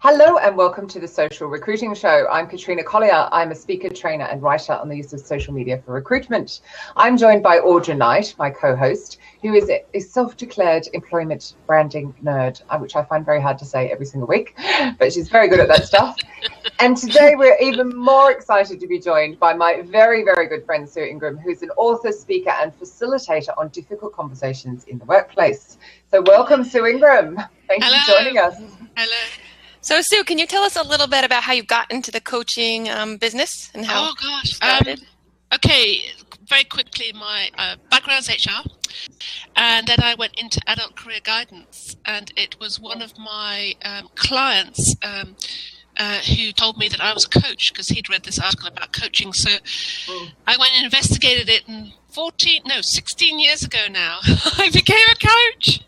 Hello and welcome to the Social Recruiting Show. I'm Katrina Collier. I'm a speaker, trainer and writer on the use of social media for recruitment. I'm joined by Audra Knight, my co-host, who is a self-declared employment branding nerd, which I find very hard to say every single week, but she's very good at that stuff. And today we're even more excited to be joined by my very, very good friend, Sue Ingram, who's an author, speaker and facilitator on difficult conversations in the workplace. So welcome, Sue Ingram. Thank you for joining us. Hello. So, Sue, can you tell us a little bit about how you got into the coaching business and how you started? Okay, very quickly, my background is HR, and then I went into adult career guidance, and it was one of my clients who told me that I was a coach because he'd read this article about coaching. So I went and investigated it, and 16 years ago now, I became a coach.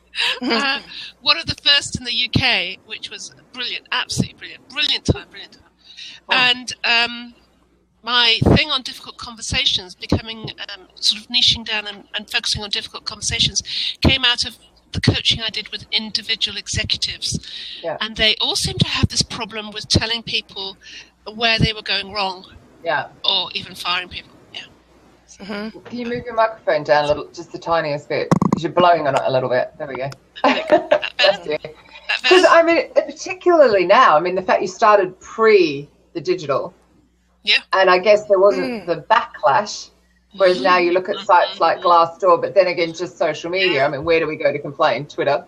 One of the first in the UK, which was brilliant, absolutely brilliant time. And my thing on difficult conversations, becoming sort of niching down and focusing on difficult conversations, came out of the coaching I did with individual executives. Yeah. And they all seem to have this problem with telling people where they were going wrong, or even firing people. Can you move your microphone down a little, just the tiniest bit? Because you're blowing on it a little bit. There we go. Because I mean, particularly now, I mean, the fact you started pre the digital, and I guess there wasn't the backlash. Whereas now you look at sites like Glassdoor, but then again, just social media. I mean, where do we go to complain? Twitter.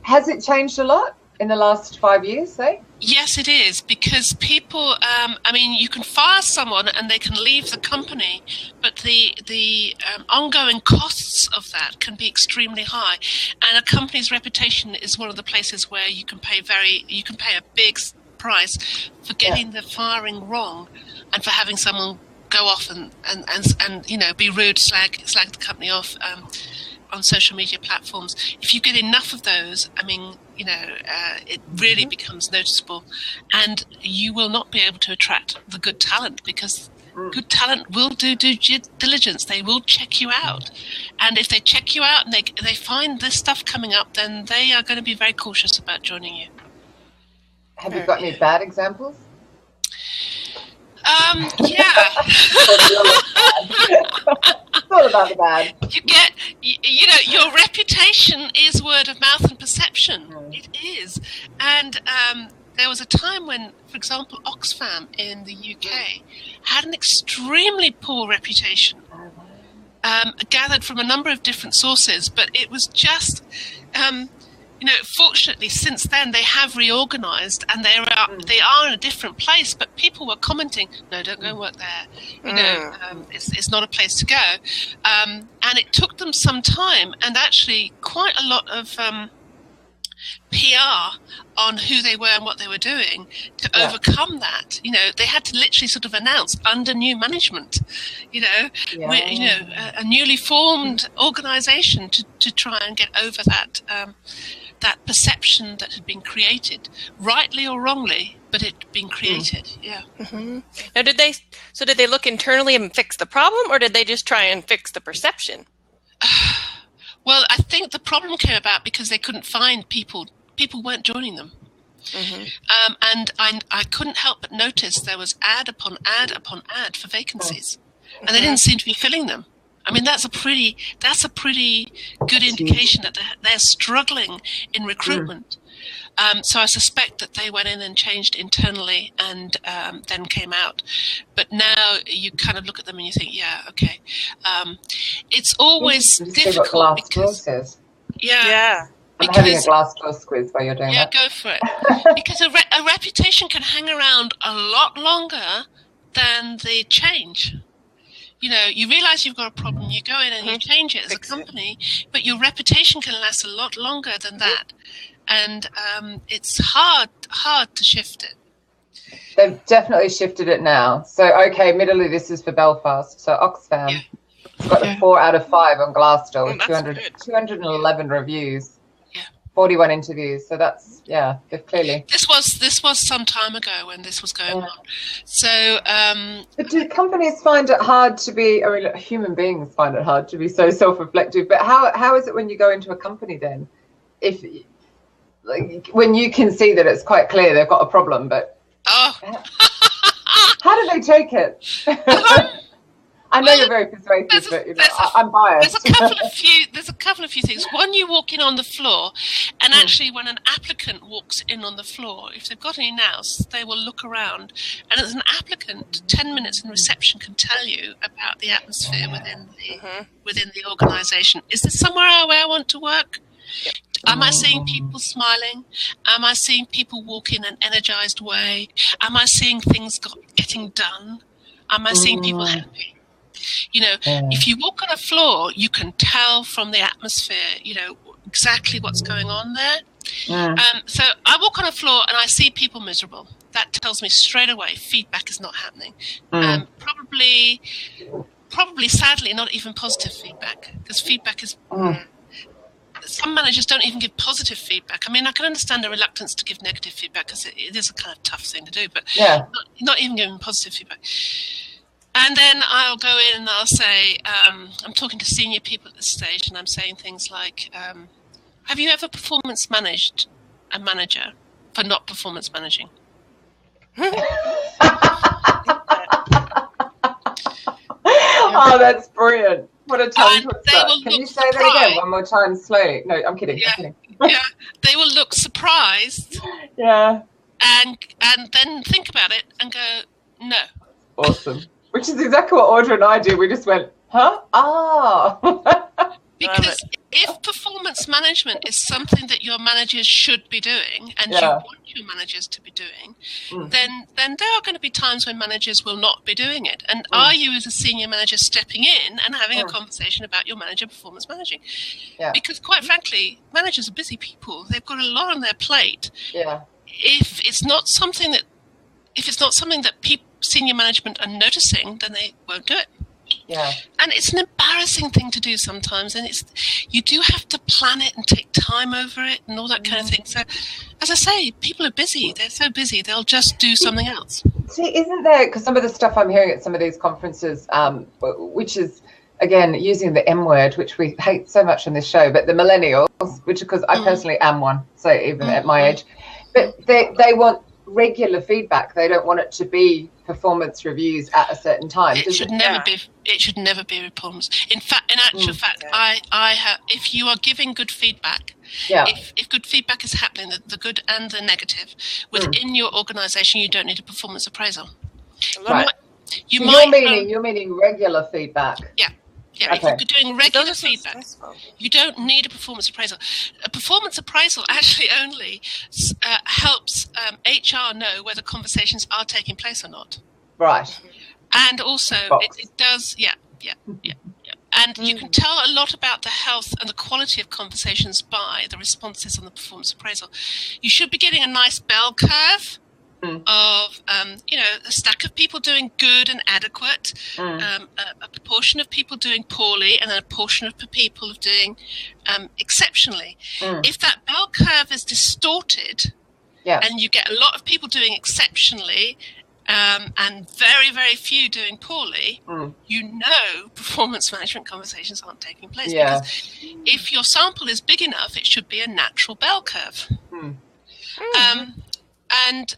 Has it changed a lot in the last 5 years, say? Yes, it is, because people, I mean, you can fire someone and they can leave the company, but the ongoing costs of that can be extremely high. And a company's reputation is one of the places where you can pay a big price for getting the firing wrong and for having someone go off and you know, be rude, slag the company off on social media platforms. If you get enough of those, I mean, you know, it really becomes noticeable, and you will not be able to attract the good talent, because good talent will do due diligence. They will check you out, and if they check you out and they find this stuff coming up, then they are going to be very cautious about joining you. Have you got any bad examples? It's all about the bad. You know, your reputation is word of mouth and perception. It is. And there was a time when, for example, Oxfam in the UK had an extremely poor reputation, gathered from a number of different sources, but it was just... you know, fortunately, since then they have reorganised and they are in a different place. But people were commenting, "No, don't go and work there. You know, it's not a place to go." And it took them some time and actually quite a lot of PR on who they were and what they were doing to overcome that. You know, they had to literally sort of announce under new management, you know, a newly formed organisation to try and get over that. That perception that had been created, rightly or wrongly, but it had been created. Now, did they look internally and fix the problem, or did they just try and fix the perception? Well, I think the problem came about because they couldn't find people. People weren't joining them. And I couldn't help but notice there was ad upon ad upon ad for vacancies, and they didn't seem to be filling them. I mean, that's a pretty good indication that they're struggling in recruitment. So I suspect that they went in and changed internally and then came out. But now you kind of look at them and you think, okay. It's always difficult because... I'm having a Glassdoor quiz while you're doing that. Yeah, go for it. Because a reputation can hang around a lot longer than the change. You know, you realize you've got a problem, you go in and you change it as a company, but your reputation can last a lot longer than that. And it's hard to shift it. They've definitely shifted it now. So, okay, admittedly, this is for Belfast. So Oxfam got a 4 out of 5 on Glassdoor with 211 reviews. 41 interviews, so that's clearly. This was some time ago when this was going on. So, but do companies find it hard to be? I mean, human beings find it hard to be so self-reflective. But how is it when you go into a company then? If like, when you can see that it's quite clear they've got a problem, but how do they take it? I know you're very persuasive, but I'm biased. There's a couple of few things. One, you walk in on the floor, and actually, when an applicant walks in on the floor, if they've got any nous, they will look around. And as an applicant, 10 minutes in reception can tell you about the atmosphere within the organisation. Is there somewhere where I want to work? Am I seeing people smiling? Am I seeing people walk in an energised way? Am I seeing things getting done? Am I seeing people happy? You know, if you walk on a floor, you can tell from the atmosphere, you know, exactly what's going on there. So I walk on a floor and I see people miserable. That tells me straight away feedback is not happening. Probably, sadly, not even positive feedback, because feedback is... Some managers don't even give positive feedback. I mean, I can understand the reluctance to give negative feedback because it is a kind of tough thing to do, but not even giving positive feedback. And then I'll go in and I'll say, I'm talking to senior people at this stage, and I'm saying things like, have you ever performance managed a manager for not performance managing? Oh, that's brilliant. What a tongue twister. Can you say surprised. that again one more time slowly? No, I'm kidding. Yeah, they will look surprised. Yeah. And then think about it and go, no. Awesome. Which is exactly what Audra and I do. We just went, huh? Ah. Because if performance management is something that your managers should be doing, and you want your managers to be doing, then there are going to be times when managers will not be doing it. And are you, as a senior manager, stepping in and having a conversation about your manager performance managing? Yeah. Because quite frankly, managers are busy people. They've got a lot on their plate. Yeah. If it's not something that senior management are noticing, then they won't do it. Yeah. And it's an embarrassing thing to do sometimes, and you do have to plan it and take time over it and all that kind of thing. So, as I say, people are busy. They're so busy, they'll just do something else. See, isn't there, because some of the stuff I'm hearing at some of these conferences, which is, again, using the M word, which we hate so much on this show, but the millennials, which because I personally am one, so even at my age, but they want regular feedback. They don't want it to be performance reviews at a certain time. It should never be performance. In actual fact, I have. If you are giving good feedback, if good feedback is happening, the good and the negative within your organisation, you don't need a performance appraisal. Right. You're meaning regular feedback. Yeah. Yeah, okay. If you're doing regular feedback, you don't need a performance appraisal. A performance appraisal actually only helps HR know whether conversations are taking place or not. Right. And also, it does, And you can tell a lot about the health and the quality of conversations by the responses on the performance appraisal. You should be getting a nice bell curve of, a stack of people doing good and adequate, a proportion of people doing poorly, and then a portion of people doing exceptionally. If that bell curve is distorted and you get a lot of people doing exceptionally and very, very few doing poorly, performance management conversations aren't taking place. Yeah. Because if your sample is big enough, it should be a natural bell curve. And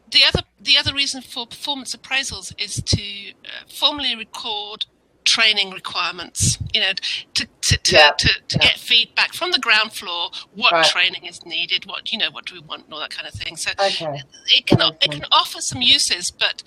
the other reason for performance appraisals is to formally record training requirements. To get feedback from the ground floor. What training is needed? What do we want, and all that kind of thing. So it can offer some uses, but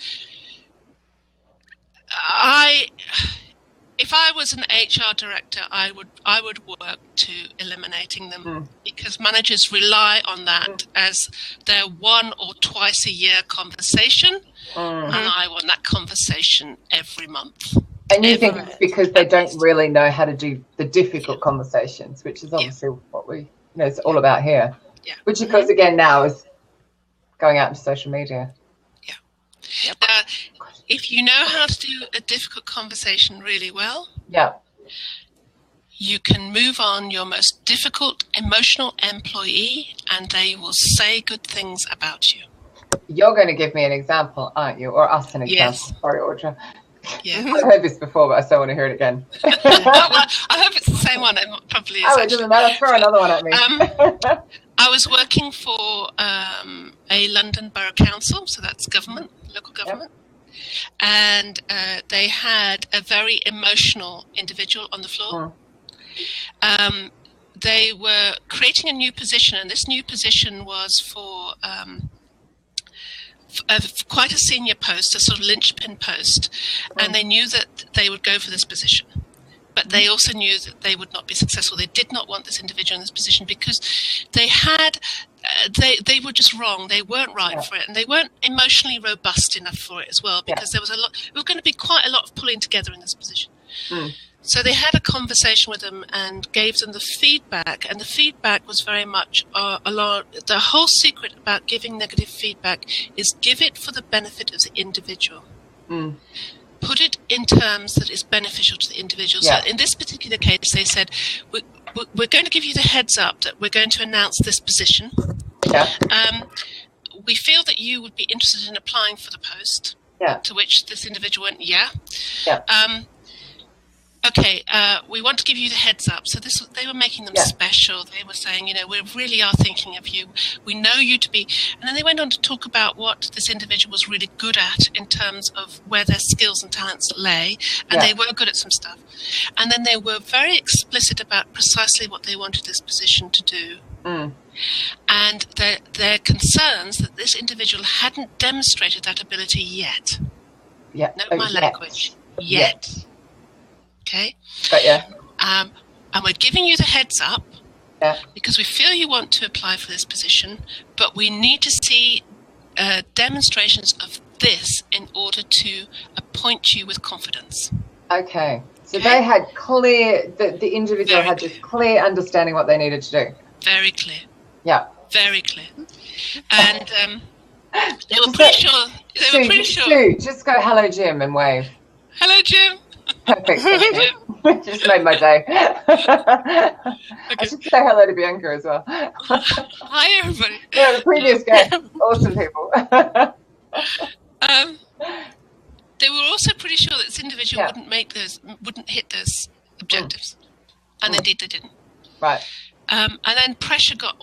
if I was an HR director, I would work to eliminating them because managers rely on that as their 1 or twice a year conversation, and I want that conversation every month. And you think it's because they don't really know how to do the difficult conversations, which is obviously what it's all about here. Yeah. Which, of course, again now is going out into social media. Yeah. If you know how to do a difficult conversation really well, you can move on your most difficult emotional employee and they will say good things about you. You're going to give me an example, aren't you? Or us an example. Yes. Sorry, Audra. Yeah. I've heard this before, but I still want to hear it again. I hope it's the same one. It probably is. It doesn't matter. Throw another one at me. I was working for a London Borough Council, so that's government, local government. And they had a very emotional individual on the floor. They were creating a new position, and this new position was for quite a senior post, a sort of linchpin post, and they knew that they would go for this position. But they also knew that they would not be successful. They did not want this individual in this position because they had, they were just wrong. They weren't right for it, and they weren't emotionally robust enough for it as well, because there was a lot. It was going to be quite a lot of pulling together in this position. So they had a conversation with them and gave them the feedback, and the feedback was very much along. The whole secret about giving negative feedback is give it for the benefit of the individual. Put it in terms that is beneficial to the individual. So in this particular case, they said, we're going to give you the heads up that we're going to announce this position. We feel that you would be interested in applying for the post. To which this individual went, okay, we want to give you the heads up. So they were making them special. They were saying, we really are thinking of you. We know you to be. And then they went on to talk about what this individual was really good at in terms of where their skills and talents lay. And they were good at some stuff. And then they were very explicit about precisely what they wanted this position to do. And their concerns that this individual hadn't demonstrated that ability yet. Note my language. Yet. Okay. And we're giving you the heads up because we feel you want to apply for this position, but we need to see demonstrations of this in order to appoint you with confidence. Okay. So they had clear, the individual had this clear understanding what they needed to do. Very clear. Very clear. And they were pretty sure. Sue, just go, hello, Jim, and wave. Hello, Jim. Perfect. Just made my day. I should say hello to Bianca as well. Hi, everybody. The previous guest. Awesome people. They were also pretty sure that this individual wouldn't hit those objectives, and indeed they didn't. Right. And then pressure got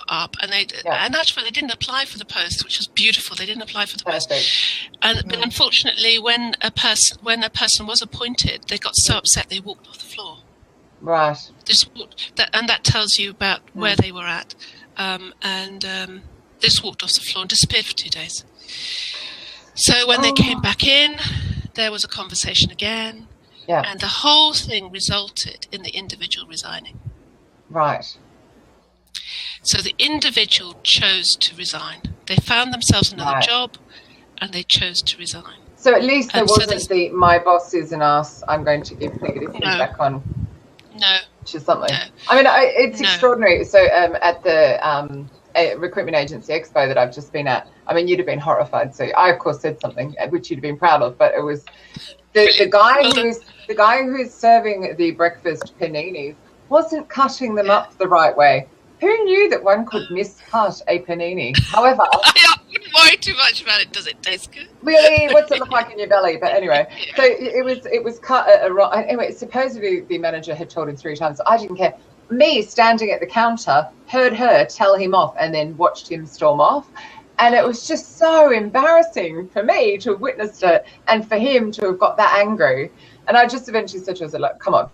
up, and and actually they didn't apply for the post, which was beautiful. They didn't apply for the post, but unfortunately, when a person was appointed, they got so upset they walked off the floor. Right. And that tells you about where they were at. They just walked off the floor and disappeared for 2 days. So when they came back in, there was a conversation again, and the whole thing resulted in the individual resigning. Right. So the individual chose to resign. They found themselves another job, and they chose to resign. So at least there wasn't my boss is an ass, I'm going to give negative feedback on. No. Which is something. No. I mean, it's extraordinary. So at the recruitment agency expo that I've just been at, I mean, you'd have been horrified. So I, of course, said something which you'd have been proud of, but it was the guy who's serving the breakfast paninis wasn't cutting them up the right way. Who knew that one could miscut a panini? However, I wouldn't worry too much about it. Does it taste good? Really, what's it look like in your belly? But anyway, so it was cut at a wrong. Anyway, supposedly the manager had told him 3 times. I didn't care. Me standing at the counter heard her tell him off and then watched him storm off, and it was just so embarrassing for me to have witnessed it and for him to have got that angry. And I just eventually said to her, "Like, come on,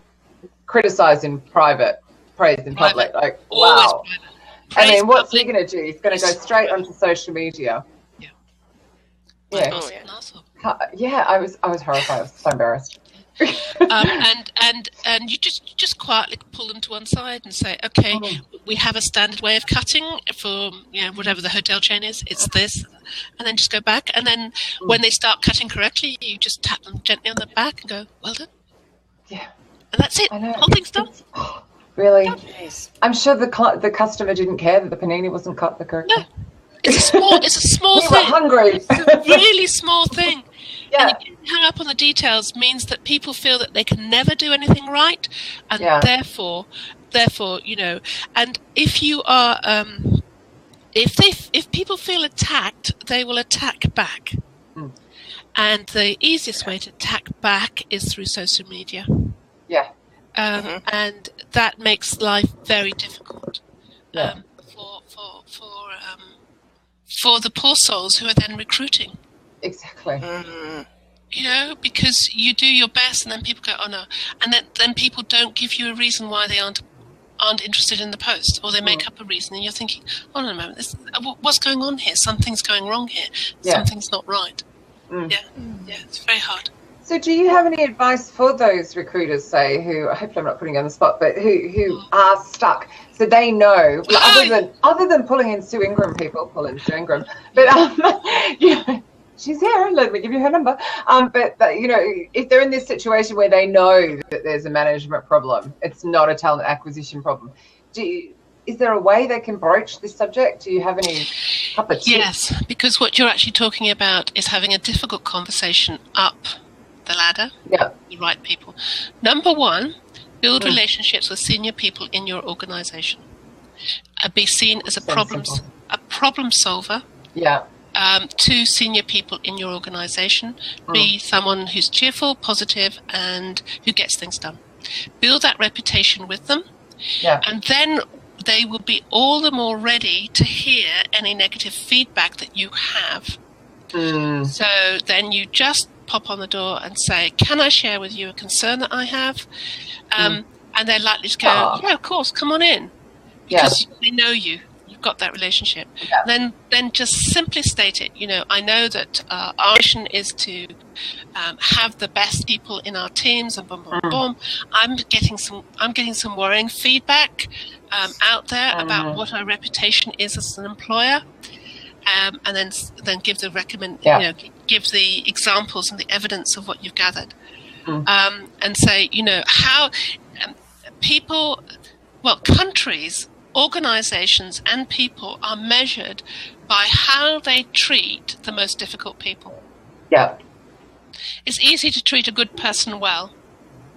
criticize in private. Praise in public." Like, wow. I mean, what's he going to do? He's going to go straight onto social media. Yeah, I was horrified. I was so embarrassed. And you just quietly pull them to one side and say, okay, we have a standard way of cutting for whatever the hotel chain is. It's this, and then just go back. And then when they start cutting correctly, you just tap them gently on the back and go, well done. Yeah, and that's it. Whole thing's done. Really? I'm sure the customer didn't care that the panini wasn't cut the correct way. It's a small thing. We were hungry. It's a really small thing. Yeah. And getting hung up on the details means that people feel that they can never do anything right, and therefore, and if you are, if people feel attacked, they will attack back, and the easiest way to attack back is through social media. Yeah. And that makes life very difficult. for the poor souls who are then recruiting. Exactly. You know, because you do your best and then people go, oh no. And then people don't give you a reason why they aren't interested in the post, or they make up a reason, and you're thinking, hold on a moment, what's going on here? Something's going wrong here. Something's not right. Yeah, it's very hard. So do you have any advice for those recruiters, say, who, hopefully I'm not putting you on the spot, but who are stuck, so they know, other than pulling in Sue Ingram, pull in Sue Ingram, but she's here, let me give you her number. But you know, if they're in this situation where they know that there's a management problem, it's not a talent acquisition problem, is there a way they can broach this subject? Do you have any couple of tips? Yes, because what you're actually talking about is having a difficult conversation up the ladder with the right people. Number one, build relationships with senior people in your organization. Be seen as a problem solver. Yeah. To senior people in your organization. Be someone who's cheerful, positive, and who gets things done. Build that reputation with them. Yeah. And then they will be all the more ready to hear any negative feedback that you have. So then you just pop on the door and say, can I share with you a concern that I have? And they're likely to go, yeah, of course, come on in. Because they know you. You've got that relationship. Yeah. Then just simply state it. You know, I know that our mission is to have the best people in our teams, and boom, boom, boom. I'm getting some worrying feedback out there about what our reputation is as an employer. And then give the give the examples and the evidence of what you've gathered, and say, you know, how countries, organizations, and people are measured by how they treat the most difficult people. Yeah, it's easy to treat a good person well,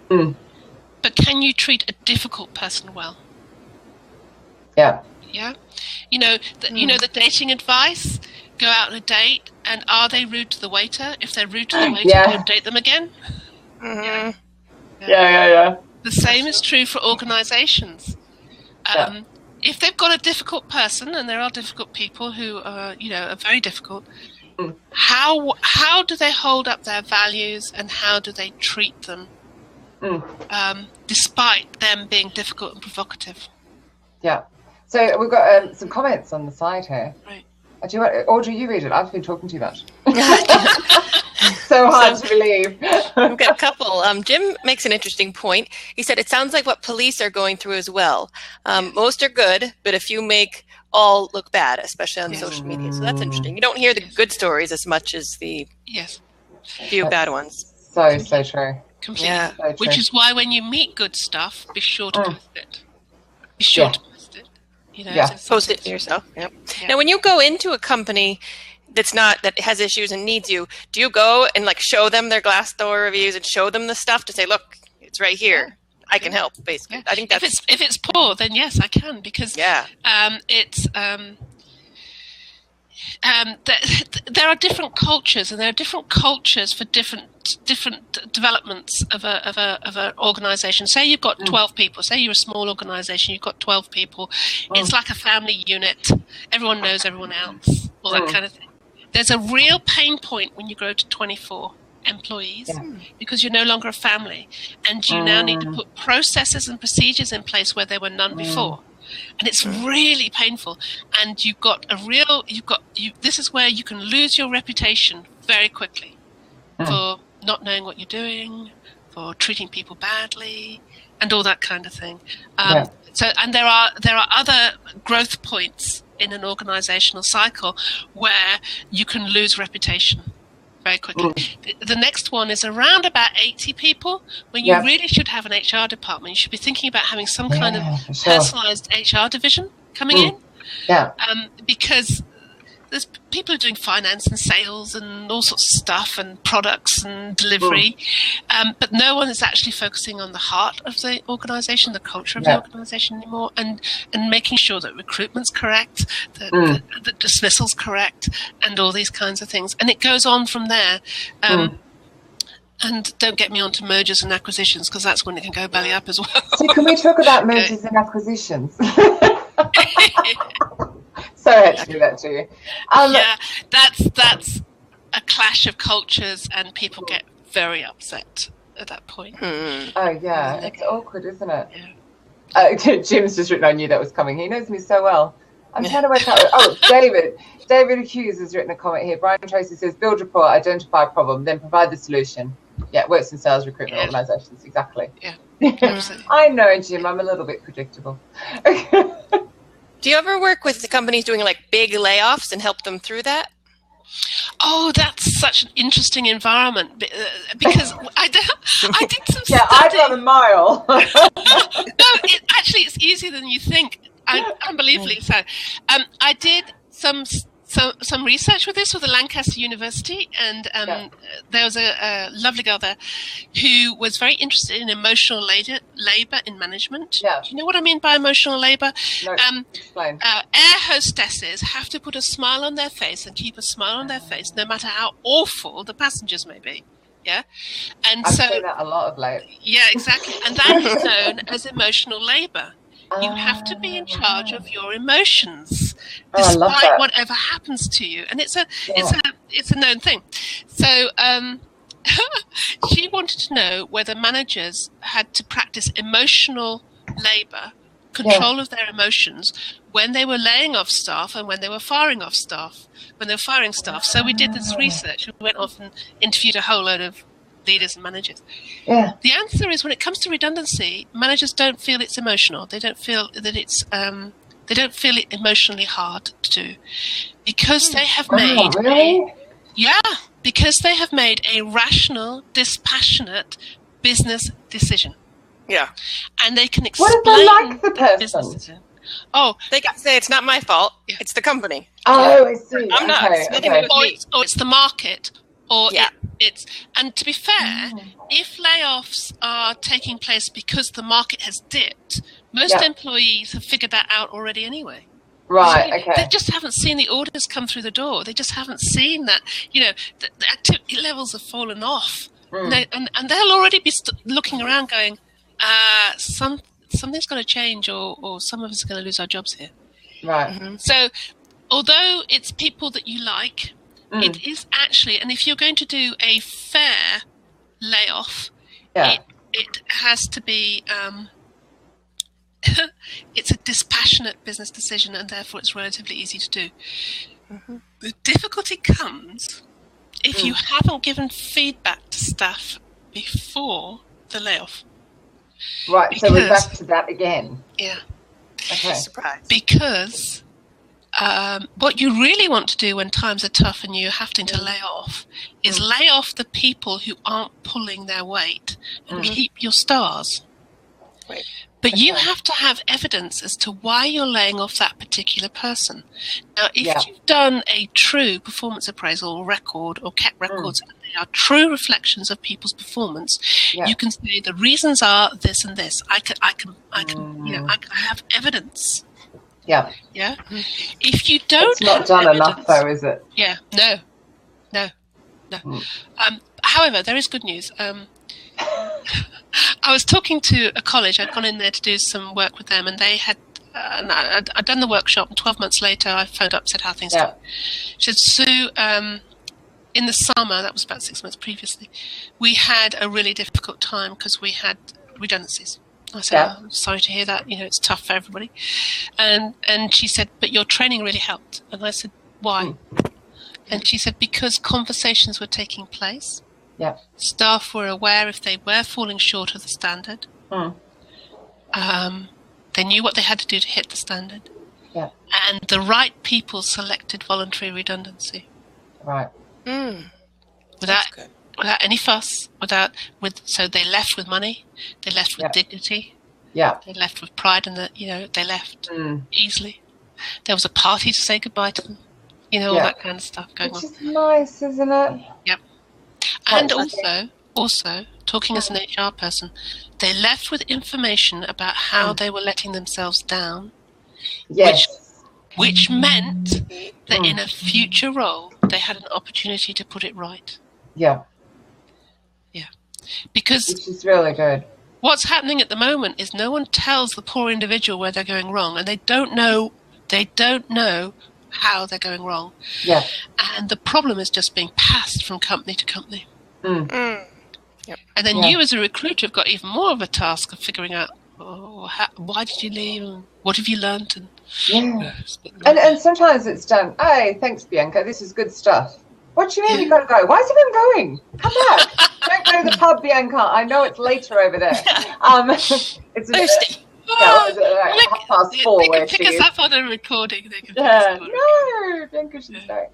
but can you treat a difficult person well? Yeah. Yeah, you know, the dating advice: go out on a date, and are they rude to the waiter? If they're rude to the waiter, don't date them again. Yeah. The same is true for organisations. If they've got a difficult person, and there are difficult people who are very difficult, how do they hold up their values, and how do they treat them, despite them being difficult and provocative? Yeah. So we've got some comments on the side here. Right. Do you want, Audrey, you read it. I've been talking too much. So hard to believe. We've got a couple. Jim makes an interesting point. He said, it sounds like what police are going through as well. Most are good, but a few make all look bad, especially on social media. So that's interesting. You don't hear the good stories as much as the few bad ones. So true. Completely. Yeah. So true. Which is why when you meet good stuff, be sure to post it. Be sure to post it. You know, post it to yourself. Yep. Yeah. Now, when you go into a company that has issues and needs you, do you go and like show them their Glassdoor reviews and show them the stuff to say, look, it's right here. I can help, basically. I think that's if it's poor, then yes, I can, because it's there are different cultures, and there are different cultures for different developments of an organization. Say you've got 12 people. Say you're a small organization. You've got 12 people. It's like a family unit. Everyone knows everyone else. All that kind of thing. There's a real pain point when you grow to 24 employees, because you're no longer a family, and you now need to put processes and procedures in place where there were none before. And it's really painful. And this is where you can lose your reputation very quickly for not knowing what you're doing, for treating people badly, and all that kind of thing. So, and there are other growth points in an organizational cycle where you can lose reputation very quickly. The next one is around about 80 people, when you really should have an HR department. You should be thinking about having some kind of personalized HR division coming in. Yeah. Because there's people who are doing finance and sales and all sorts of stuff, and products and delivery, but no one is actually focusing on the heart of the organization, the culture of the organization anymore, and making sure that recruitment's correct, that the dismissal's correct, and all these kinds of things. And it goes on from there. And don't get me onto mergers and acquisitions, because that's when it can go belly up as well. So can we talk about mergers and acquisitions? Sorry I had to do that to you. Yeah, that's a clash of cultures, and people get very upset at that point. Oh, yeah. It's awkward, isn't it? Yeah. Jim's just written, I knew that was coming. He knows me so well. I'm trying to work out. Oh, David Hughes has written a comment here. Brian Tracy says, build rapport, identify a problem, then provide the solution. Yeah, it works in sales recruitment organizations. Exactly. Yeah. Absolutely. I know, Jim. I'm a little bit predictable. Do you ever work with the companies doing like big layoffs and help them through that? Oh, that's such an interesting environment because I did some study. Yeah, I'd run a mile. No, it's easier than you think. Unbelievably so. I did some research with this with the Lancaster University, and there was a lovely girl there who was very interested in emotional labor in management. Yeah. Do you know what I mean by emotional labor? No, explain. Air hostesses have to put a smile on their face and keep a smile on their face no matter how awful the passengers may be. Yeah. And I've seen that a lot of late. Yeah, exactly. And that is known as emotional labor. You have to be in charge of your emotions, despite whatever happens to you, and it's a known thing. So she wanted to know whether managers had to practice emotional labor, control of their emotions, when they were laying off staff and when they were firing off staff. When they were firing staff, so we did this research. We went off and interviewed a whole load of leaders and managers. Yeah. The answer is, when it comes to redundancy, managers don't feel it's emotional. They don't feel that it's they don't feel it emotionally hard to do, because they have made because they have made a rational, dispassionate business decision. Yeah. And they can explain. What if they like the person? Oh, they can say it's not my fault. Yeah. It's the company. Oh, I see. I'm not. Or it's the market. Or it's, and to be fair, if layoffs are taking place because the market has dipped, most employees have figured that out already anyway. Right, okay. They just haven't seen the orders come through the door. They just haven't seen that, the activity levels have fallen off. And they'll already be looking around going, something's going to change, or some of us are going to lose our jobs here. Right. Mm-hmm. So although it's people that you like, it is actually, and if you're going to do a fair layoff, it has to be, it's a dispassionate business decision, and therefore it's relatively easy to do. Mm-hmm. The difficulty comes if you haven't given feedback to staff before the layoff. Right, because, so we're back to that again. Yeah. Okay. Surprise. Because what you really want to do when times are tough and you're having to lay off is lay off the people who aren't pulling their weight and keep your stars. Right. But you have to have evidence as to why you're laying off that particular person. Now, if you've done a true performance appraisal record or kept records, and they are true reflections of people's performance, you can say the reasons are this and this. I have evidence. Yeah. Yeah. If you don't, it's not done enough, though, is it? Yeah. No. However, there is good news. I was talking to a college. I'd gone in there to do some work with them, and they had. I'd done the workshop, and 12 months later, I phoned up and said, "How are things going?" She said, "Sue, in the summer, that was about 6 months previously, we had a really difficult time because we had redundancies." I said, "I'm sorry to hear that. It's tough for everybody." And she said, "But your training really helped." And I said, "Why?" And she said, "Because conversations were taking place. Yeah. Staff were aware if they were falling short of the standard. They knew what they had to do to hit the standard. Yeah. And the right people selected voluntary redundancy. Right. Without any fuss, so they left with money, they left with dignity, they left with pride, and they left easily. There was a party to say goodbye to them, all that kind of stuff going on. Which is nice, isn't it? Yep. And also, talking as an HR person, they left with information about how they were letting themselves down. Yes. Which meant that in a future role, they had an opportunity to put it right. Yeah. Yeah. Because which is really good. What's happening at the moment is no one tells the poor individual where they're going wrong, and they don't know They don't know how they're going wrong. Yeah. And the problem is just being passed from company to company. Yep. And then you as a recruiter have got even more of a task of figuring out, why did you leave? And what have you learned? And, and sometimes it's done, hey, thanks, Bianca, this is good stuff. What do you mean you've got to go? Why is everyone going? Come back. Don't go to the pub, Bianca. I know it's later over there. It's Thirsty. like 4:30 they where can pick she us is. up on a recording. They can pick Yeah, us up on a recording. no, Bianca should stay.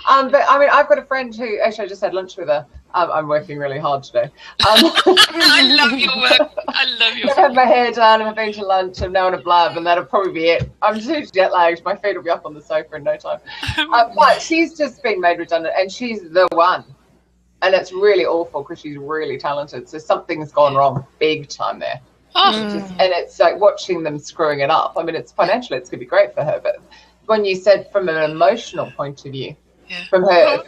But I mean, I've got a friend who actually I just had lunch with her. I'm working really hard today. I love your work. I love your I've had my hair done, I've been to lunch, I'm now on a blab, and that'll probably be it. I'm too jet lagged. My feet will be up on the sofa in no time. But she's just been made redundant, and she's the one. And it's really awful because she's really talented. So something's gone wrong big time there. And it's like watching them screwing it up. I mean, it's financially, it's going to be great for her. But when you said from an emotional point of view, from her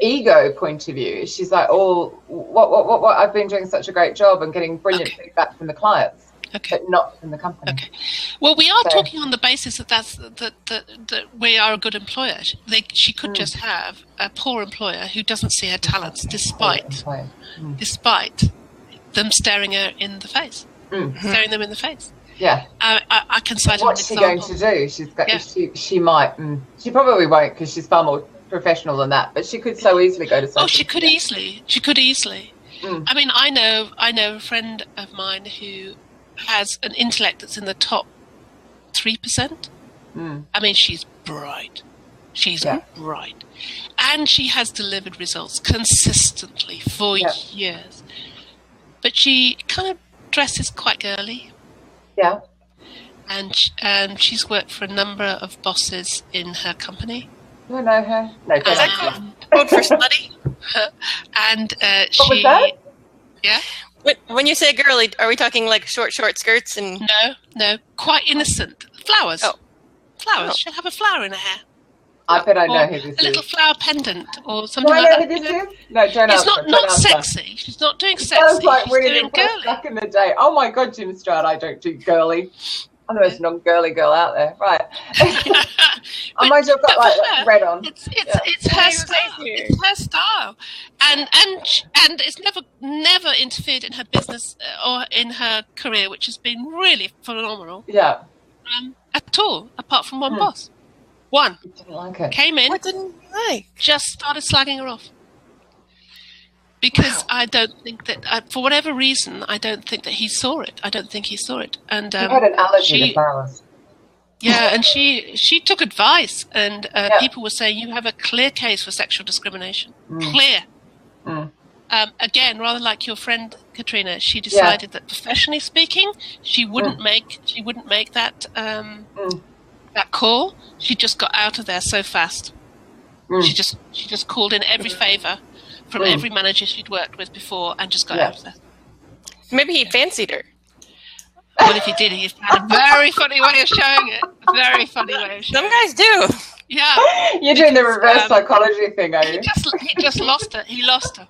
ego point of view, she's like, what? I've been doing such a great job and getting brilliant feedback from the clients, but not from the company. Okay. Well, we are talking on the basis that we are a good employer. She could just have a poor employer who doesn't see her talents, despite them staring her in the face. Staring them in the face. Yeah. I can cite an What's she example. going to do? She's got. She might. She probably won't because she's far more professional than that. But she could so easily go to. Oh, she could easily. She could easily. I mean, I know a friend of mine who has an intellect that's in the top 3%. I mean, she's bright. She's bright, and she has delivered results consistently for years. But she kind of dresses quite girly. Yeah. And she's worked for a number of bosses in her company. Do I know her? No, don't know. Code for slutty? And What was that? Yeah. When you say girly, are we talking like short skirts and? No, quite innocent. Flowers. Oh. Flowers. Oh. She'll have a flower in her hair. I bet I know Or who this a little is. flower pendant or Do something I like know that. who this is? No, don't It's answer. not Don't answer. sexy. She's not doing That sexy. was like She's really doing impressed girly. back in the day. Oh my God, Jim Stroud, I don't do girly. I'm the most non-girly girl out there. Right. I might have got like red on. It's her style. It's her style, and it's never interfered in her business or in her career, which has been really phenomenal. Yeah. At all, apart from one boss. One I didn't like it. came in, What didn't you like? just started slagging her off. Because I don't think that, for whatever reason, I don't think that he saw it. I don't think he saw it. And I've had an allergy to flowers. yeah, and she took advice, and people were saying you have a clear case for sexual discrimination. Clear. Again, rather like your friend Katrina, she decided that professionally speaking, she wouldn't make that that call. She just got out of there so fast. She just called in every favour from every manager she'd worked with before and just got out of there. Maybe he fancied her. Well, if he did, he had a very funny way of showing it. Very funny way of showing Some guys do. it. Yeah. You're doing the reverse psychology thing, are you? He just lost her. He lost her.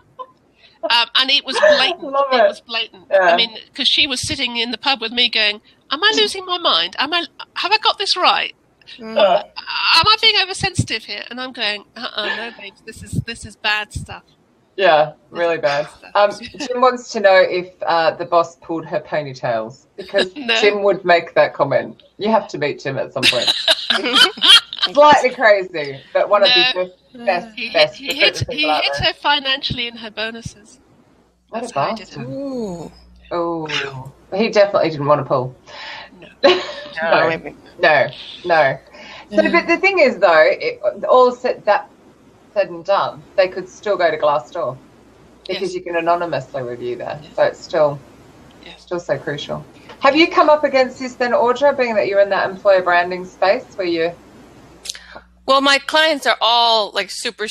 And it was blatant. Love It it. was blatant. Yeah. I mean, because she was sitting in the pub with me going, am I losing my mind? Have I got this right? Am I being oversensitive here? And I'm going, no, babes, this is bad stuff. Yeah, really bad. Jim wants to know if the boss pulled her ponytails, because No. Jim would make that comment. You have to meet Jim at some point. Slightly crazy, but one of the best He recruitment hit people out there. her financially in her bonuses. What That's a how he did bastard. it. Ooh. Oh, he definitely didn't want to pull. No. No, maybe. No. So, but the thing is, though, all said and done, they could still go to Glassdoor because you can anonymously review there. So it's still so crucial. Have you come up against this then, Audra, being that you're in that employer branding space where you? Well, my clients are all like super.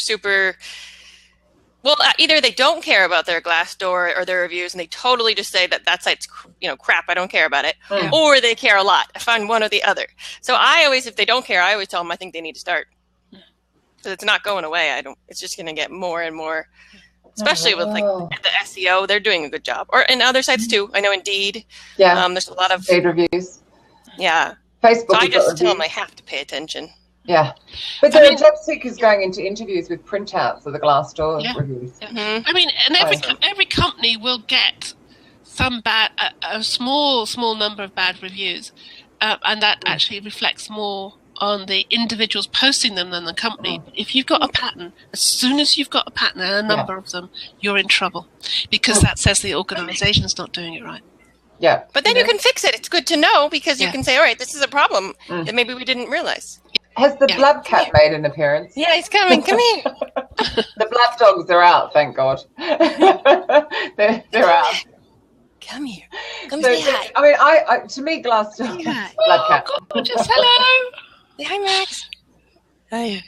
Well, either they don't care about their Glassdoor or their reviews, and they totally just say that site's crap. I don't care about it, or they care a lot. I find one or the other. So I always, if they don't care, I always tell them I think they need to start. Because it's not going away. It's just going to get more and more, especially with like the SEO. They're doing a good job, or in other sites too. I know Indeed. Yeah. There's a lot of paid reviews. Yeah. Facebook. So I just tell them I have to pay attention. Yeah, but there are job seekers going into interviews with printouts of the Glassdoor reviews. Yeah. Mm-hmm. I mean, and every company will get some a small number of bad reviews, and that actually reflects more on the individuals posting them than the company. If you've got a pattern, as soon as you've got a pattern and a number of them, you're in trouble, because that says the organization's not doing it right. Yeah, but then you can fix it. It's good to know, because you can say, all right, this is a problem that maybe we didn't realize. Has the blab cat made an appearance? Yeah, he's coming. Come here. The blab dogs are out, thank God. they're out. Come here. Come say hi. I mean, I to me, Glassdoor, blab cat. Gorgeous, hello. Say hi, Max. Hi.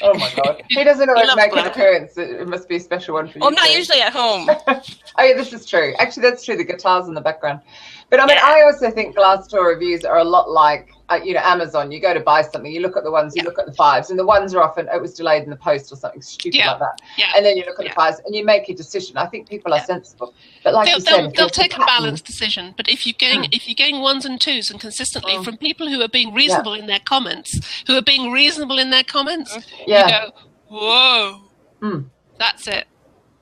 Oh my God. He doesn't always make an appearance. It must be a special one for you. Well, I'm not usually at home. Oh yeah, this is true. Actually, that's true. The guitar's in the background. But I mean, I also think Glassdoor reviews are a lot like, Amazon. You go to buy something, you look at the ones, you look at the fives, and the ones are often, it was delayed in the post or something stupid like that. Yeah. And then you look at the fives and you make a decision. I think people are sensible. But like they'll take a balanced decision. But if you're getting ones and twos and consistently from people who are being reasonable in their comments, you go, whoa, that's it.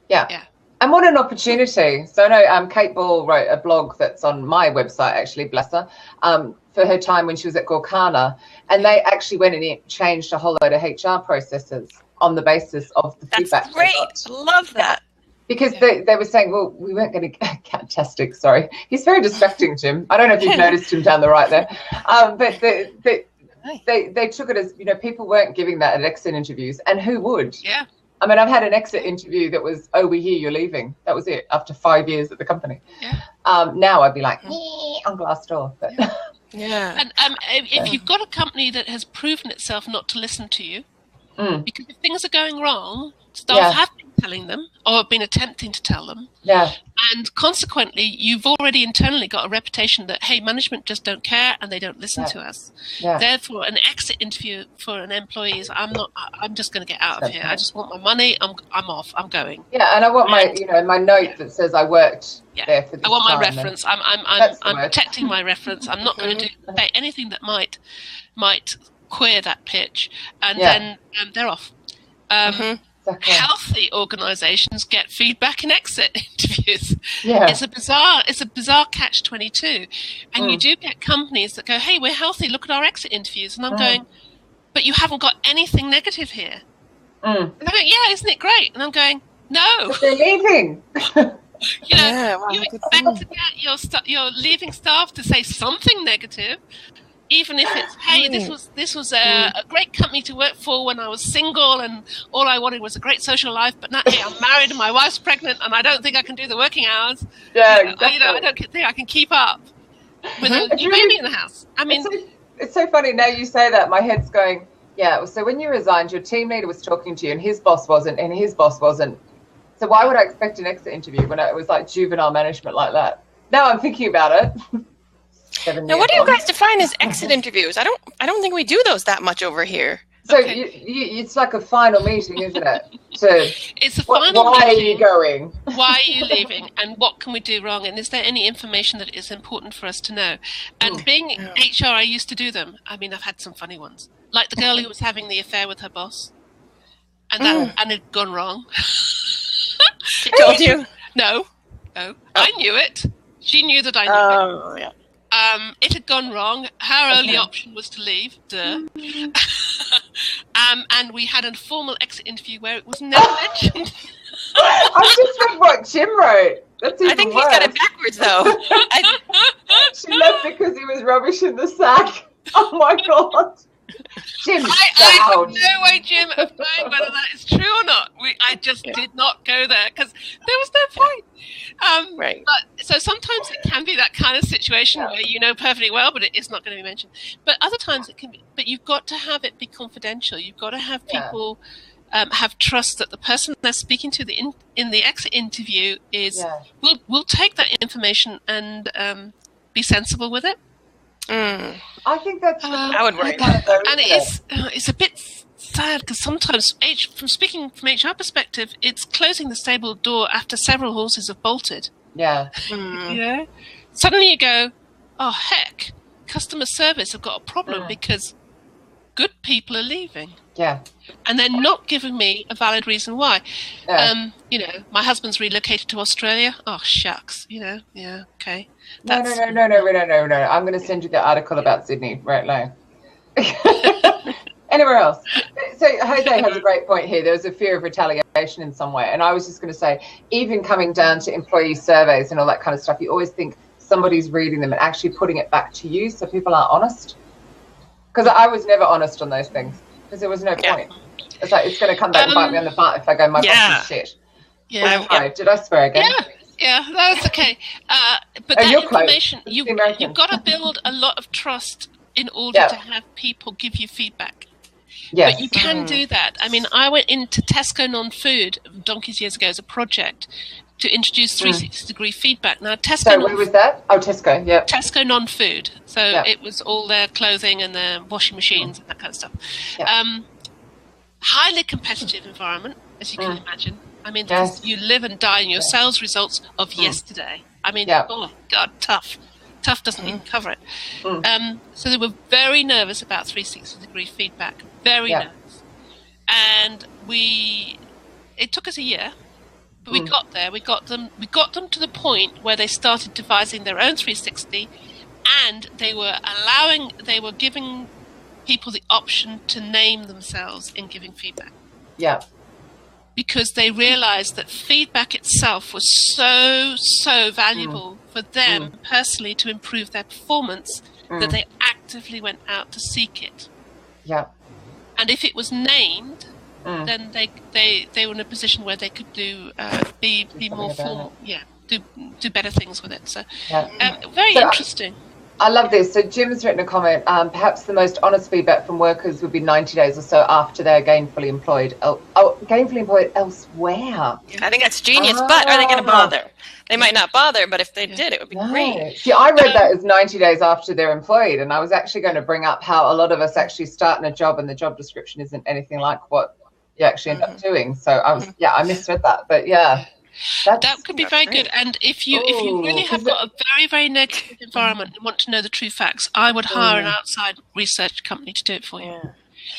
Yeah. And what an opportunity. So I know Kate Ball wrote a blog that's on my website, actually, bless her, for her time when she was at Gorkana. And they actually went and changed a whole load of HR processes on the basis of the feedback. That's great. I love that. Because they were saying, well, we weren't going to get Cattastic, sorry. He's very distracting, Jim. I don't know if you've noticed him down the right there. But they took it as, people weren't giving that at exit interviews. And who would? Yeah. I mean, I've had an exit interview that was, we hear you're leaving. That was it, after 5 years at the company. Yeah. Now I'd be like, on Glassdoor. But yeah. And if you've got a company that has proven itself not to listen to you, because if things are going wrong, staff have been telling them or have been attempting to tell them. Yeah. And consequently, you've already internally got a reputation that, hey, management just don't care and they don't listen to us. Yeah. Therefore, an exit interview for an employee is, I'm just going to get out of here. I just want my money. I'm off. I'm going. Yeah, and I want my note that says I worked there for this I want my time, reference. I'm protecting my reference. I'm not going to say anything that might queer that pitch, and then they're off. Healthy organisations get feedback in exit interviews. Yeah. It's a bizarre catch-22, and you do get companies that go, "Hey, we're healthy. Look at our exit interviews," and I'm going, "But you haven't got anything negative here." And they're going, "Yeah, isn't it great?" And I'm going, "No, but they're leaving." You expect to get your leaving staff to say something negative. Even if it's, hey, this was a great company to work for when I was single and all I wanted was a great social life, but now, hey, I'm married and my wife's pregnant and I don't think I can do the working hours. Yeah, exactly. I don't think I can keep up with a new baby in the house. I mean, it's so funny now you say that. My head's going, so when you resigned, your team leader was talking to you and his boss wasn't, and his boss wasn't. So why would I expect an exit interview when it was like juvenile management like that? Now I'm thinking about it. Now, what do you guys define as exit interviews? I don't think we do those that much over here. So it's like a final meeting, isn't it? It's a final meeting. Why are you going? Why are you leaving? And what can we do wrong? And is there any information that is important for us to know? And being HR, I used to do them. I mean, I've had some funny ones. Like the girl who was having the affair with her boss. And it had gone wrong. She told you? No. I knew it. She knew that I knew it. Yeah. It had gone wrong. Her only option was to leave. And we had a formal exit interview where it was never mentioned. I just read what Jim wrote. That's even I think worse. He's got it backwards, though. She left because he was rubbish in the sack. Oh my God. Jim, I have no way, Jim, of knowing whether that is true or not. I just did not go there because there was no point. Right. But, so sometimes it can be that kind of situation where you know perfectly well, but it is not going to be mentioned. But other times it can be. But you've got to have it be confidential. You've got to have people have trust that the person they're speaking to in the exit interview will take that information and be sensible with it. I think that's I would worry. And it's a bit sad because sometimes, from speaking from HR perspective, it's closing the stable door after several horses have bolted. Yeah. Suddenly you go, oh heck, customer service have got a problem because good people are leaving. Yeah. And they're not giving me a valid reason why. Yeah. My husband's relocated to Australia. Oh, shucks. Yeah, okay. No. I'm going to send you the article about Sydney right now. Anywhere else? So Jose has a great point here. There's a fear of retaliation in some way. And I was just going to say, even coming down to employee surveys and all that kind of stuff, you always think somebody's reading them and actually putting it back to you so people are honest. Because I was never honest on those things because there was no point. It's like it's going to come back and bite me on the butt if I go, my boss is shit. Yeah. Oh, did I swear again? Yeah, that's okay. But that information, you've got to build a lot of trust in order to have people give you feedback. Yes. But you can do that. I mean, I went into Tesco Non-Food donkeys years ago as a project to introduce 360-degree feedback. Now, Tesco. So where was that? Oh, Tesco. Yeah. Tesco Non-Food. So it was all their clothing and their washing machines and that kind of stuff. Yeah. Highly competitive environment, as you can imagine. I mean, you live and die in your sales results of yesterday. I mean, oh God, tough. Tough doesn't even cover it. So they were very nervous about 360-degree feedback. Very nervous. And it took us a year, but we got there. We got them to the point where they started devising their own 360, and they were giving people the option to name themselves in giving feedback. Yeah. Because they realized that feedback itself was so valuable for them personally to improve their performance that they actively went out to seek it. Yeah. And if it was named, then they were in a position where they could be more formal. Yeah, do better things with it. So very interesting. I love this. So Jim's written a comment. Perhaps the most honest feedback from workers would be 90 days or so after they're gainfully employed. Gainfully employed elsewhere. I think that's genius. But are they going to bother? They might not bother, but if they did, it would be great. See, I read that as 90 days after they're employed, and I was actually going to bring up how a lot of us actually start in a job and the job description isn't anything like what you actually end up doing. So I misread that, but yeah. That could be very good. And if you really have got a very, very negative environment and want to know the true facts, I would hire an outside research company to do it for you.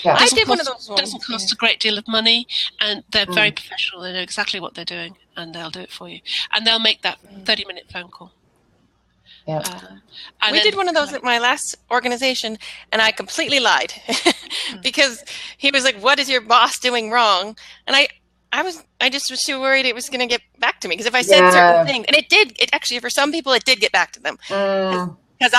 Yeah. I did one of those ones. It doesn't cost a great deal of money, and they're very professional. They know exactly what they're doing, and they'll do it for you. And they'll make that 30-minute phone call. Yeah. We did one of those at my last organization, and I completely lied because he was like, "What is your boss doing wrong?" And I just was too worried it was going to get back to me, because if I said certain things, and it did, actually for some people it did get back to them. Because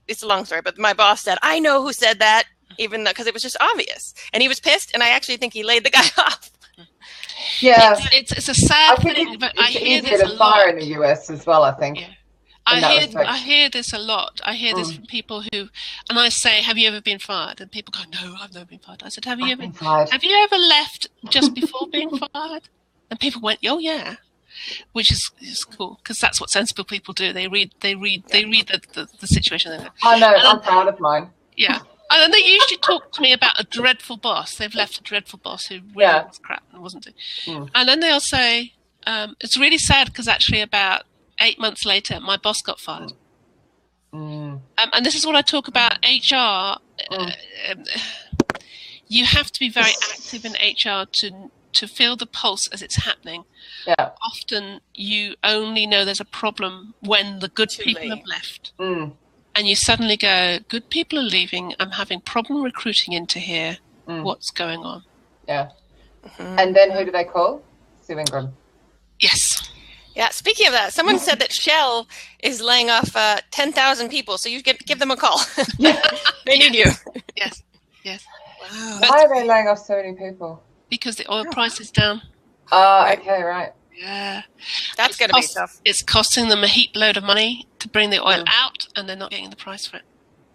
it's a long story, but my boss said, "I know who said that," even though, because it was just obvious, and he was pissed, and I actually think he laid the guy off. Yeah, it's a sad thing, but I hear this a lot. Fire in the US as well, I think. Yeah. I hear this a lot. I hear this from people who, and I say, "Have you ever been fired?" And people go, "No, I've never been fired." I said, "Have you ever left just before being fired?" And people went, "Oh yeah," which is cool, because that's what sensible people do. They read the situation. I know. I'm proud of mine. Yeah. And then they usually talk to me about a dreadful boss. They've left a dreadful boss who really was crap and wasn't doing. And then they'll say, "It's really sad because actually about 8 months later, my boss got fired." And this is what I talk about HR. You have to be very active in HR to feel the pulse as it's happening. Yeah. Often you only know there's a problem when the good people have left. And you suddenly go, "Good people are leaving. I'm having problem recruiting into here. What's going on?" Yeah. And then who do they call? Sue Ingram. Yes. Yeah, speaking of that, someone said that Shell is laying off 10,000 people, so you give them a call. They need you. Yes. Wow. Why are they laying off so many people? Because the oil price is down. Okay, right. Yeah. That's going to be tough. It's costing them a heap load of money to bring the oil out, and they're not getting the price for it.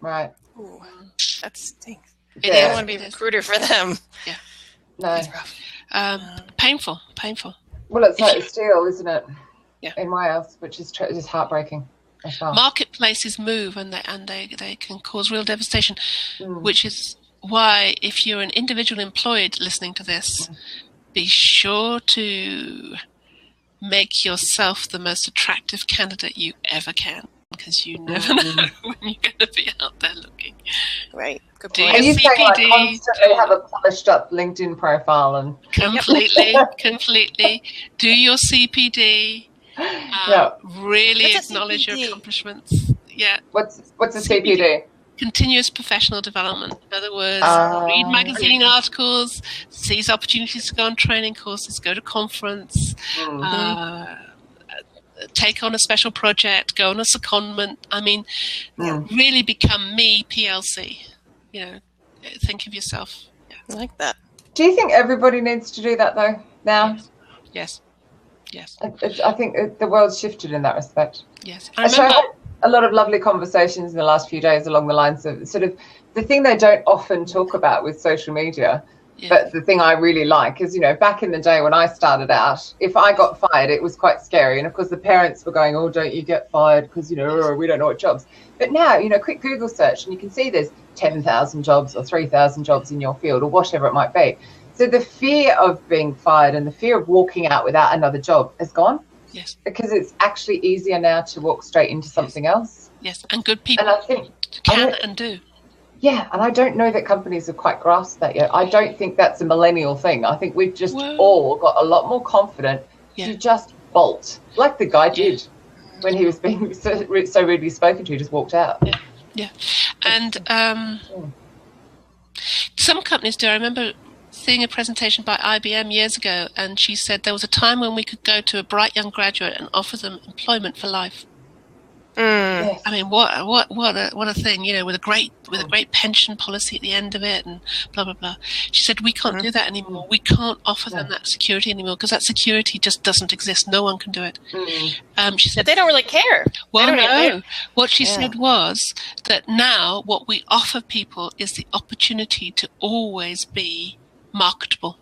Right. Ooh, that stinks. You don't want to be a recruiter for them. Yeah. No. It's rough. Painful. Well, it's like steel, isn't it? Yeah. In my house, which is just heartbreaking. As well. Marketplaces move, and they can cause real devastation, which is why, if you're an individual employed listening to this, be sure to make yourself the most attractive candidate you ever can. because you never know when you're going to be out there looking. Right. Good Do point. Are you saying like CPD, constantly have a polished up LinkedIn profile and completely do your CPD. Really What's a acknowledge your CPD? accomplishments. Yeah. what's a CPD? Continuous professional development. In other words, read magazine articles, seize opportunities to go on training courses, go to conference, take on a special project, go on a secondment. I mean, really become me PLC. You know, think of yourself. Yeah. I like that. Do you think everybody needs to do that though now? Yes. I think the world's shifted in that respect. Yes. I had a lot of lovely conversations in the last few days along the lines of sort of the thing they don't often talk about with social media. Yeah. But the thing I really like is, you know, back in the day when I started out, if I got fired, it was quite scary. And of course, the parents were going, oh, don't you get fired because, you know, we don't know what jobs. But now, you know, quick Google search and you can see there's 10,000 jobs or 3,000 jobs in your field or whatever it might be. So the fear of being fired and the fear of walking out without another job has gone. Yes. Because it's actually easier now to walk straight into something else. Yes. And good people And I think can and do. Yeah, and I don't know that companies have quite grasped that yet. I don't think that's a millennial thing. I think we've just all got a lot more confident to just bolt, like the guy did when he was being so rudely spoken to, just walked out. Yeah. And some companies do. I remember seeing a presentation by IBM years ago, and she said there was a time when we could go to a bright young graduate and offer them employment for life. Yes. I mean, what a thing, you know, with a great pension policy at the end of it, and blah blah blah. She said we can't do that anymore. We can't offer them that security anymore because that security just doesn't exist. No one can do it. She said But they don't really care. Well, no. What she said was that now what we offer people is the opportunity to always be marketable,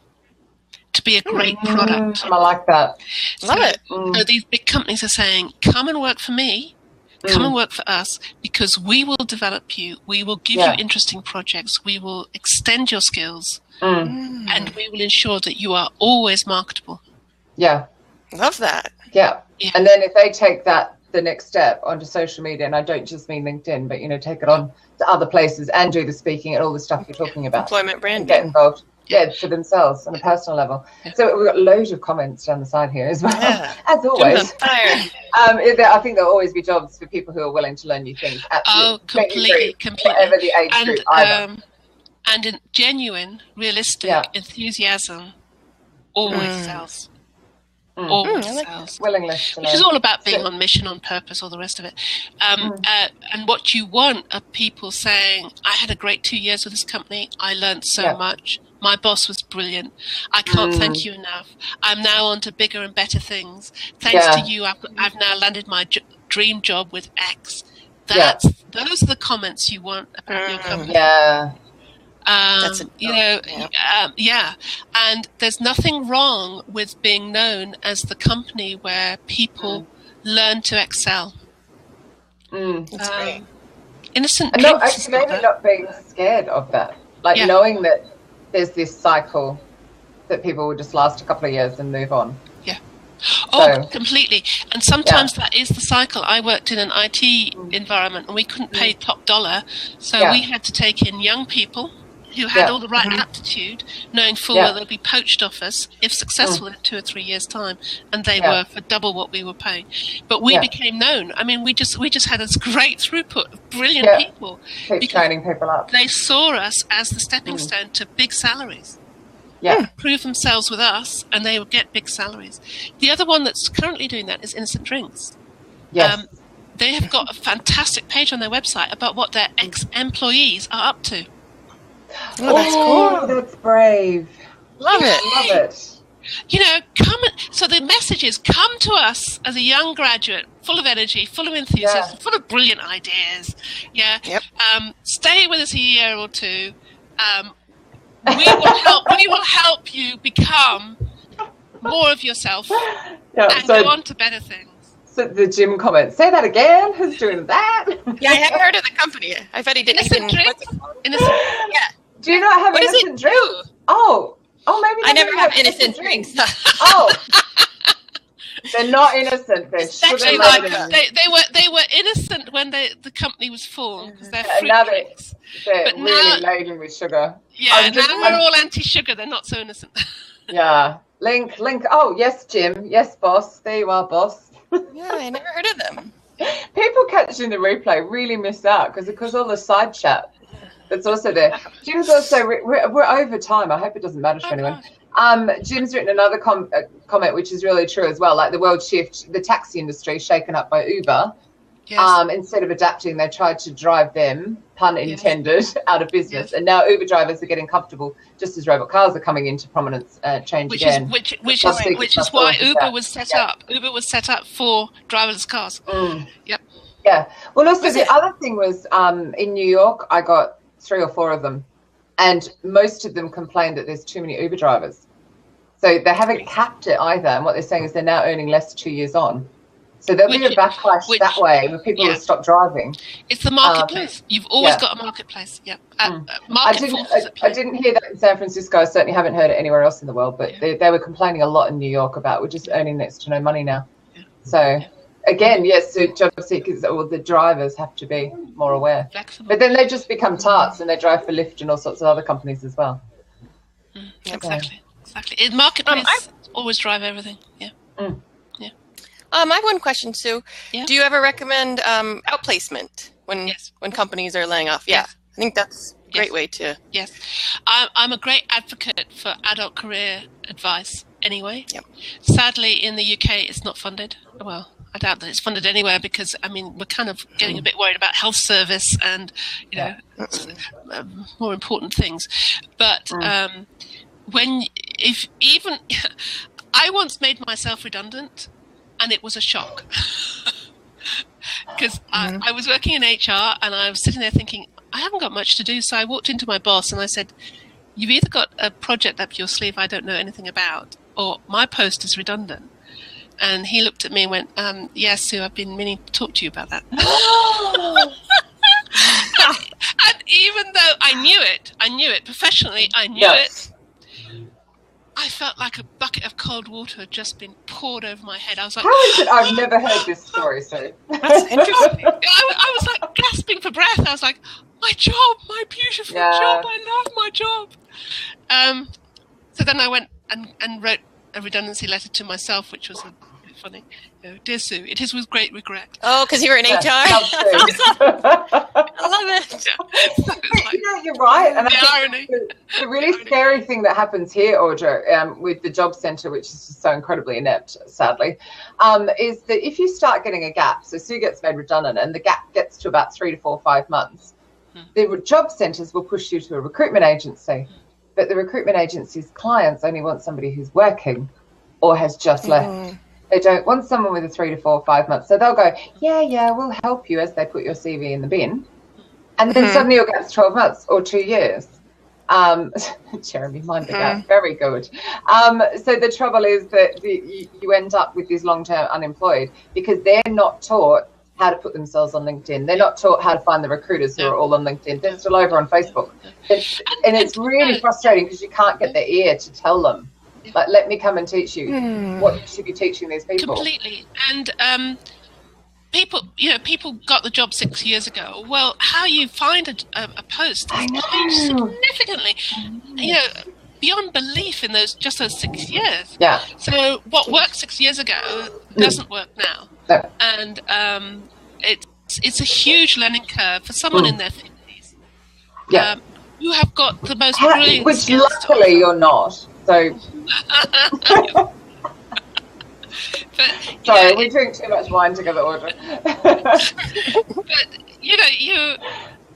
to be a great product. I like that. Love it. So these big companies are saying, come and work for me. Come and work for us because we will develop you. We will give you interesting projects. We will extend your skills and we will ensure that you are always marketable. Yeah. Love that. Yeah. And then if they take that the next step onto social media, and I don't just mean LinkedIn, but, you know, take it on to other places and do the speaking and all the stuff you're talking about. Employment branding. Get involved. Yeah, for themselves on a personal level. So we've got loads of comments down the side here as well, as always. I think there'll always be jobs for people who are willing to learn new things. Absolutely. Completely. Whatever the age group either. And in genuine, realistic enthusiasm always sells. Always sells. Willingness to learn. Which is all about being on mission, on purpose, all the rest of it. And what you want are people saying, I had a great 2 years with this company. I learned so much. My boss was brilliant. I can't thank you enough. I'm now on to bigger and better things. Thanks to you, I've now landed my dream job with X. Those are the comments you want about your company. Yeah. And there's nothing wrong with being known as the company where people learn to excel. That's great. Innocent and maybe not being scared of that, like knowing that there's this cycle that people will just last a couple of years and move on. Completely. And sometimes that is the cycle. I worked in an IT environment and we couldn't pay top dollar, so we had to take in young people who had all the right aptitude, knowing full well they'll be poached off us if successful in 2 or 3 years' time, and they were for double what we were paying. But we became known. I mean, we just had this great throughput of brilliant people. Keep training people up. They saw us as the stepping stone to big salaries. Prove themselves with us, and they would get big salaries. The other one that's currently doing that is Innocent Drinks. Yes. They have got a fantastic page on their website about what their ex-employees are up to. Oh, that's cool. That's brave. Love it. You know, so the message is, come to us as a young graduate, full of energy, full of enthusiasm, full of brilliant ideas. Stay with us a year or two. We will help you become more of yourself and go on to better things. So the Jim comment, say that again. Who's doing that? Yeah, I haven't heard of the company. I bet he didn't Innocent Drinks. Do you not have Innocent Drinks? Oh, maybe I never have Innocent Drinks. They're not innocent. They're actually sugar-laden. They were innocent when the company was formed because they're fruit now drinks. They're But really now- laden with sugar. Yeah, now we're all anti-sugar. They're not so innocent. Yeah. Link. Oh, yes, Jim. Yes, boss. There you are, boss. Yeah, I never heard of them. People catching the replay really miss out because all the side chat that's also there. Jim's also, we're over time. I hope it doesn't matter to anyone. Jim's written another comment, which is really true as well. Like the world shift, the taxi industry shaken up by Uber. Yes. Instead of adapting, they tried to drive them, pun intended, out of business. Yes. And now Uber drivers are getting comfortable, just as robot cars are coming into prominence. Which is why Uber was set up. Uber was set up for driverless cars. Yep. Yeah. Well, also the other thing was in New York, I got 3 or 4 of them, and most of them complained that there's too many Uber drivers. So they haven't capped it either. And what they're saying is they're now earning less 2 years on. So there'll be a backlash that way when people will stop driving. It's the marketplace. You've always got a marketplace. Yeah. I didn't hear that in San Francisco. I certainly haven't heard it anywhere else in the world. But they were complaining a lot in New York about we're just earning next to no money now. Yeah. So again, yes, so job seekers or the drivers have to be more aware. Flexible. But then they just become tarts and they drive for Lyft and all sorts of other companies as well. Exactly. In marketplace, always drive everything. Yeah. I have one question, Sue. Yeah. Do you ever recommend outplacement when companies are laying off? Yeah, yes. I think that's a great way to. Yes, I'm a great advocate for adult career advice. Anyway, sadly in the UK it's not funded. Well, I doubt that it's funded anywhere because we're kind of getting a bit worried about health service and more important things. But I once made myself redundant. And it was a shock because I was working in HR and I was sitting there thinking, I haven't got much to do. So I walked into my boss and I said, you've either got a project up your sleeve I don't know anything about, or my post is redundant. And he looked at me and went, yes, Sue, I've been meaning to talk to you about that. And even though I knew it professionally, I knew it. I felt like a bucket of cold water had just been poured over my head. I was like, how is it? I've never heard this story, so that's interesting. I was like gasping for breath. I was like, my job, my beautiful job. I love my job. So then I went and wrote a redundancy letter to myself, which was funny. Dear Sue, it is with great regret. Oh, because you were in HR? I love it. You're right. And the irony. The really scary thing that happens here, Audra, with the job centre, which is just so incredibly inept, sadly, is that if you start getting a gap, so Sue gets made redundant and the gap gets to about 3 to 4 or 5 months, the job centres will push you to a recruitment agency. But the recruitment agency's clients only want somebody who's working or has just left. They don't want someone with a 3 to 4 or 5 months. So they'll go, yeah, we'll help you as they put your CV in the bin. And then suddenly you'll get 12 months or 2 years. Jeremy, mind the gap. Very good. So the trouble is that you end up with these long-term unemployed because they're not taught how to put themselves on LinkedIn. They're not taught how to find the recruiters who are all on LinkedIn. They're still over on Facebook. And it's really frustrating because you can't get their ear to tell them. Like, let me come and teach you what you should be teaching these people. Completely. And people got the job 6 years ago. Well, how you find a post has changed significantly. Beyond belief in those 6 years. Yeah. So what worked 6 years ago doesn't work now. No. And it's a huge learning curve for someone in their 50s. Yeah. You have got the most brilliant which skills. Luckily you're not. So sorry, we drink too much wine together, Audra. But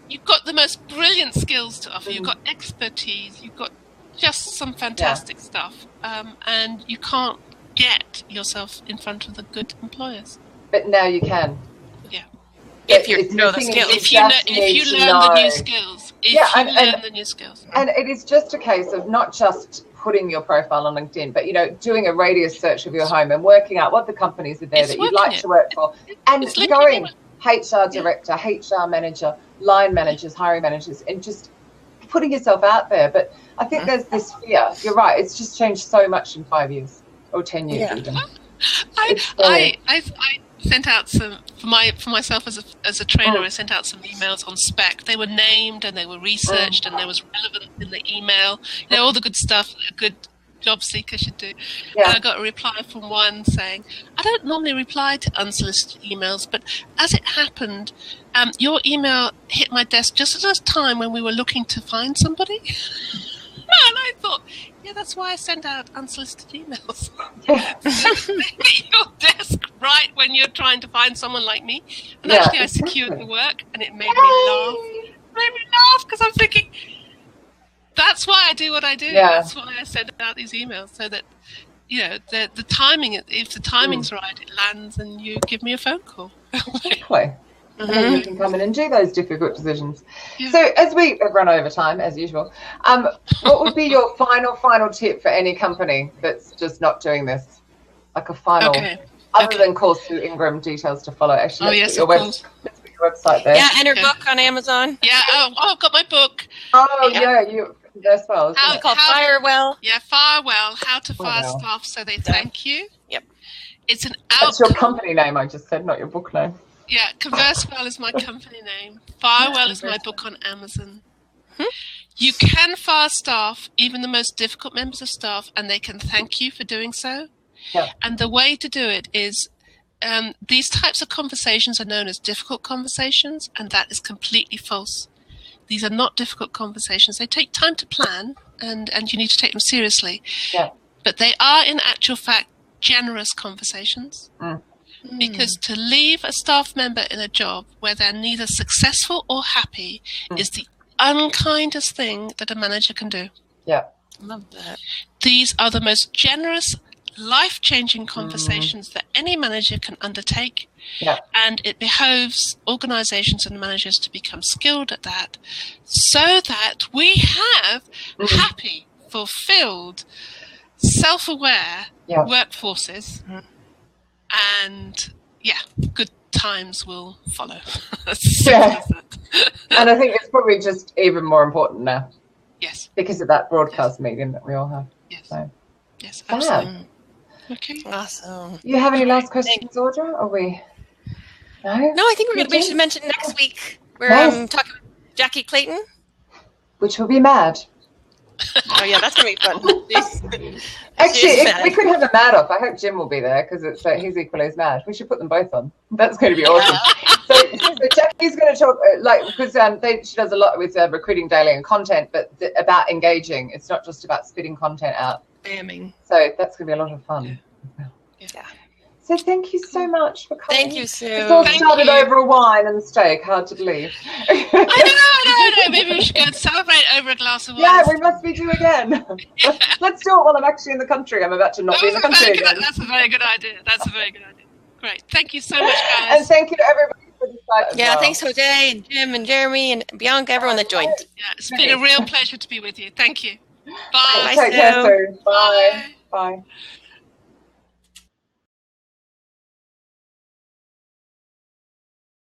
you've got the most brilliant skills to offer. You've got expertise. You've got just some fantastic stuff, and you can't get yourself in front of the good employers. But now you can. Yeah. If you know the skills. If you learn the new skills. Learn the new skills. And it is just a case of not just putting your profile on LinkedIn, but doing a radius search of your home and working out what the companies are there that you'd like to work for, and going HR director, HR manager, line managers, hiring managers, and just putting yourself out there. But I think there's this fear. You're right. It's just changed so much in 5 years or 10 years even. I sent out some for myself as a trainer. I sent out some emails on spec. They were named and they were researched and there was relevance in the email. All the good stuff a good job seeker should do. Yeah. And I got a reply from one saying, "I don't normally reply to unsolicited emails, but as it happened, your email hit my desk just at a time when we were looking to find somebody." And I thought, yeah, that's why I send out unsolicited emails. Hit your desk right when you're trying to find someone like me. And actually, I secured the work, and it made me laugh. It made me laugh because I'm thinking, that's why I do what I do. Yeah. That's why I send out these emails, so that the timing. If the timing's right, it lands, and you give me a phone call. Exactly. And then you can come in and do those difficult decisions. Yeah. So as we have run over time, as usual, what would be your final tip for any company that's just not doing this? Like a final, other than course through Ingram, details to follow. Actually, let's put your website there. Yeah, and her book on Amazon. Yeah, I've got my book. Oh, yeah, you as well. It's called Firewell. Yeah, Firewell, How to Fire Staff So They Thank You. Yep. It's an That's your company name, I just said, not your book name. Yeah, ConverseWell is my company name. Firewell is my book on Amazon. You can fire staff, even the most difficult members of staff, and they can thank you for doing so. Yeah. And the way to do it is these types of conversations are known as difficult conversations, and that is completely false. These are not difficult conversations. They take time to plan, and you need to take them seriously. Yeah. But they are, in actual fact, generous conversations. Because to leave a staff member in a job where they're neither successful or happy is the unkindest thing that a manager can do. Yeah. Love that. These are the most generous, life-changing conversations that any manager can undertake. Yeah. And it behoves organizations and managers to become skilled at that so that we have happy, fulfilled, self-aware workforces. And good times will follow. And I think it's probably just even more important now. Yes. Because of that broadcast medium that we all have. Yes. So. Yes, absolutely. Okay. Awesome. You have any last questions, Audra? Or we? No, I think we should mention next week. We're talking with Jackie Clayton. Which will be mad. Oh yeah, that's gonna be fun. Actually, we could have a mad off. I hope Jim will be there because it's he's equally as mad. We should put them both on. That's going to be awesome. So Jackie's going to talk because she does a lot with Recruiting Daily and content, but about engaging. It's not just about spitting content out. Spamming. So that's going to be a lot of fun. Yeah. So thank you so much for coming. Thank you, Sue. It's all started over a wine and steak. Hard to believe. I know. Maybe we should go and celebrate over a glass of wine. Yeah, we must be due again. Let's do it while I'm actually in the country. I'm about to not be in the country again. That's a very good idea. Great. Thank you so much, guys. And thank you to everybody for the site as well. Thanks, Jose and Jim and Jeremy and Bianca, everyone that joined. Yeah, it's been a real pleasure to be with you. Thank you. Bye. Take care soon. Bye. Bye.